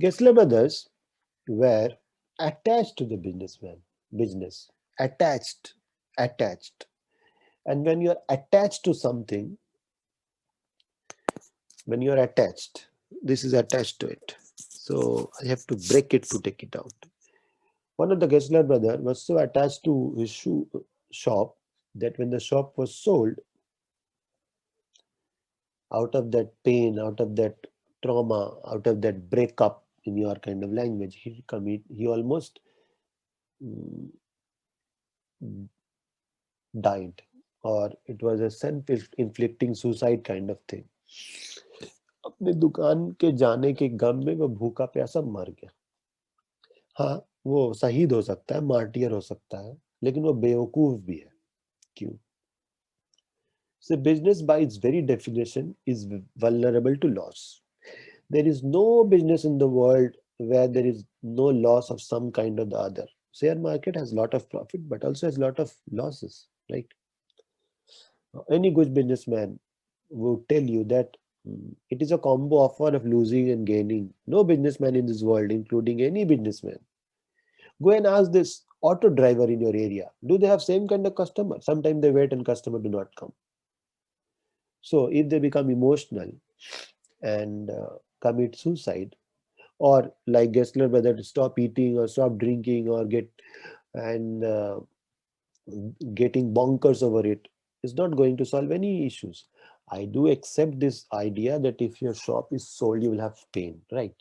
Gessler brothers were attached to the business, attached, attached. And when you're attached to something, when you're attached, this is attached to it. So I have to break it to take it out. One of the Gessler brother was so attached to his shoe shop that when the shop was sold, out of that pain, out of that trauma, out of that breakup in your kind of language, he almost mm, died, or it was a self-inflicting suicide kind of thing. अपने दुकान के जाने के गम में वो भूखा प्यासा मर गया. हाँ, वो शहीद हो सकता है, मार्टियर हो सकता है, लेकिन वो बेवकूफ भी है. क्यों? So business by its very definition is vulnerable to loss. There is no business in the world where there is no loss of some kind or the other. Share market has a lot of profit, but also has a lot of losses, right? Any good businessman would tell you that it is a combo offer of losing and gaining. No businessman in this world, including any businessman. Go and ask this auto driver in your area. Do they have same kind of customer? Sometimes they wait and customer do not come. So if they become emotional and commit suicide, or like Gessler, whether to stop eating or stop drinking or and getting bonkers over it, is not going to solve any issues. I do accept this idea that if your shop is sold, you will have pain, right?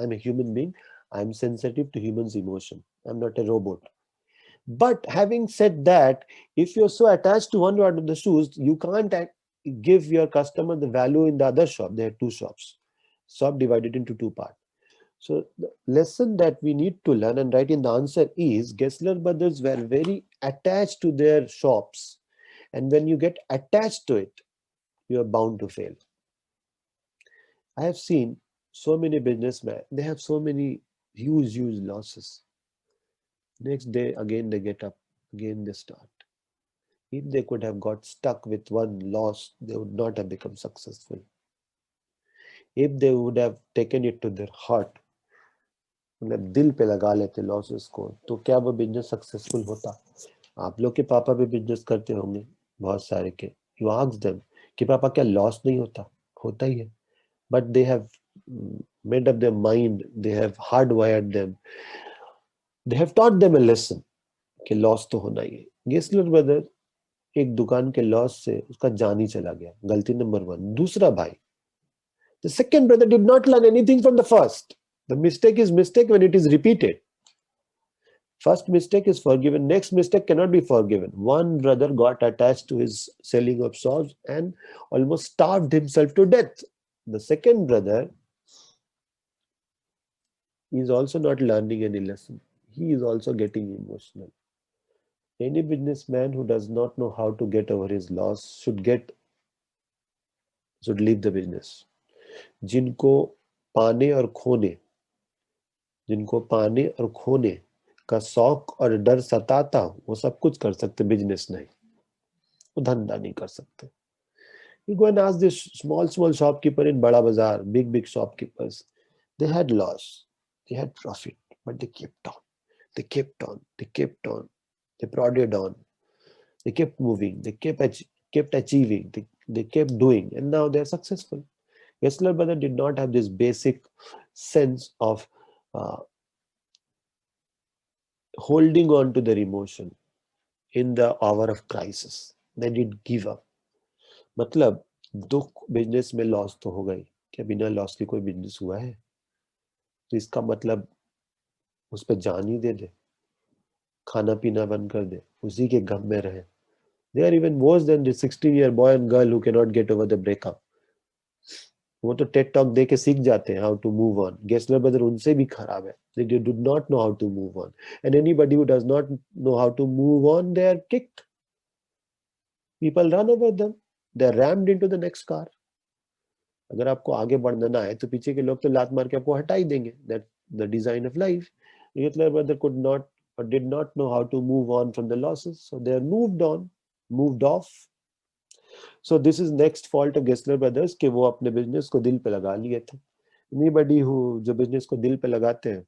I'm a human being. I'm sensitive to humans' emotion. I'm not a robot. But having said that, if you're so attached to one part of the shoes, you can't give your customer the value in the other shop. There are two shops. Shop divided into two parts. So the lesson that we need to learn and write in the answer is Gessler brothers were very attached to their shops. And when you get attached to it, you are bound to fail. I have seen so many businessmen, they have so many huge losses. Next day, again they get up, again they start. If they could have got stuck with one loss, they would not have become successful. If they would have taken it to their heart, मतलब दिल पे लगा लेते losses को, तो क्या वो business successful होता? आप लोग के पापा भी बिजनेस करते होंगे, बहुत सारे के. यू आस्क देम कि पापा क्या लॉस नहीं होता? होता ही है. But they have made up their mind, they have hard wired them, they have taught them a lesson कि लॉस तो होना ही है. गेस्लर ब्रदर एक दुकान के लॉस से उसका जान ही चला गया. गलती नंबर 1. दूसरा भाई, the second brother did not learn anything from the first. The mistake is mistake when it is repeated. First mistake is forgiven, next mistake cannot be forgiven. One brother got attached to his selling of sauce and almost starved himself to death. The second brother is also not learning any lesson. He is also getting emotional. Any businessman who does not know how to get over his loss should leave the business. जिनको पाने और खोने जिनको पाने और खोने का शौक और डर सताता, वो सब कुछ कर सकते, बिजनेस नहीं. वो धंधा नहीं कर सकते. You go and ask this small shopkeeper in Bada Bazaar, big shopkeepers. They had loss, they had profit, but they kept on. They kept on. They kept on. They prodded on. They kept moving. They kept achieving. They kept doing, and now they are successful. Gessler brother did not have this basic sense of holding on to their emotion in the hour of crisis. They did give up. मतलब दुख business में loss तो हो गई, क्या बिना loss के कोई बिजनेस हुआ है? तो इसका मतलब उस पर जान ही दे दे, खाना पीना बंद कर दे, उसी के गम में रहे. They are even worse than the 16-year boy and girl who cannot get over the breakup. वो तो टेड टॉक दे के सीख जाते हैं हाउ टू मूव ऑन. गेस्लर ब्रदर उनसे भी खराब है. They do not know how to move on. And anybody who does not know how to move on, they are kicked. People run over them. They are rammed into the next car. अगर आपको आगे बढ़ना है तो पीछे के लोग तो लात मार के आपको हटा ही देंगे. That's the design of life. Gessler brother could not or did not know how to move on from the losses, so they are moved off. So this is next fault of Gessler brothers कि वो अपने business को दिल पे लगा लिए थे. Anybody who जो बिजनेस को दिल पे लगाते हैं,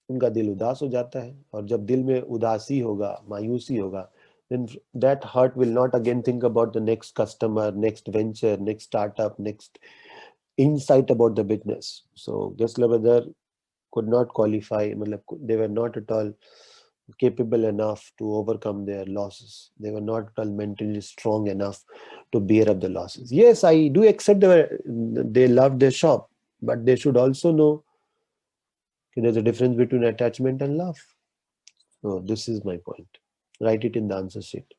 उनका दिल उदास हो जाता है, और जब दिल में उदासी होगा, मायूसी होगा, then that heart will not again think about the next customer, next venture, next startup, next insight about the business. So Gessler brother could not qualify, मतलब they were not at all capable enough to overcome their losses. They were not at all mentally strong enough to bear up the losses. Yes, I do accept they loved their shop, but they should also know there's a difference between attachment and love. So this is my point. Write it in the answer sheet.